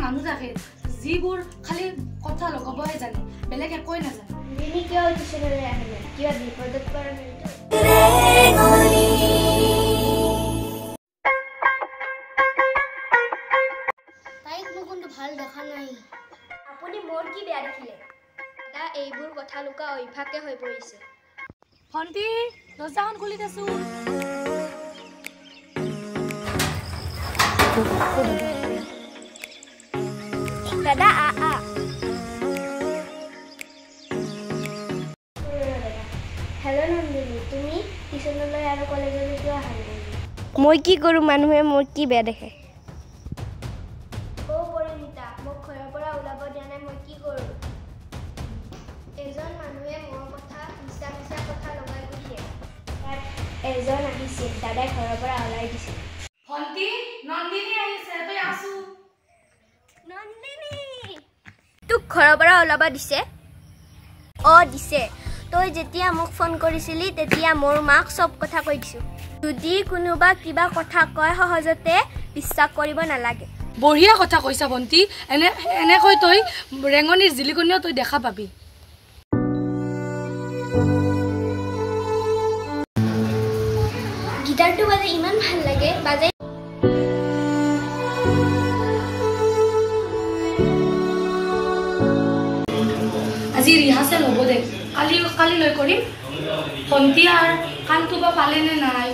মানুহ থাকে যিবোৰ খালি কথা লগাবহে জানে বেলেগ একোই নাজানে মিনি কিয় টিউচনলৈ আহিলে কিয় বিপদত পৰা তাইক মই কিন্তু ভাল দেখা নাই আপুনি মোৰ কি বেয়া দেখিলে দাদা এইবোৰ কথা লুকা অভ্যাসে হৈ পৰিছে ভণ্টি দৰ্জাখন খুলি দেচোন দাদা হেল্ল' নন্দিনী তুমি টিউচনলৈ আৰু কলেজলৈ কিয় অহা নাই মই কি কৰোঁ মানুহে মোৰ কি বেয়া দেখে পৰিণীতা মোক ঘৰৰ পৰা ওলাব দিয়া নাই মই কি কৰোঁ এজন মানুহে মোৰ কথা মিছা মিছা কথা লগাই গৈছে তাত এজন আহিছিল দাদাই ঘৰৰ পৰা ওলাই দিছিল ভণ্টি নন্দিনী আহিছে তই আছো নন্দিনী তোক ঘৰৰ পৰা ওলাব দিছে দিছে তই যেতিয়া মোক ফোন কৰিছিলি তেতিয়া মোৰ মাক চব কথা কৈ দিছোঁ যদি কোনোবা কিবা কথা কয় সহজতে বিশ্বাস কৰিব নালাগে বঢ়িয়া কথা কৈছা ভণ্টি এনেকৈ তই ৰেঙনিৰ জিলিকনিও তই দেখা পাবি গিটাৰটো বাজে ইমান ভাল লাগে বাজে আজি ৰিহাৰ্চেল হ'ব দে কালিলৈ কৰিম ভণ্টি আৰু কাণটো বা পালেনে নাই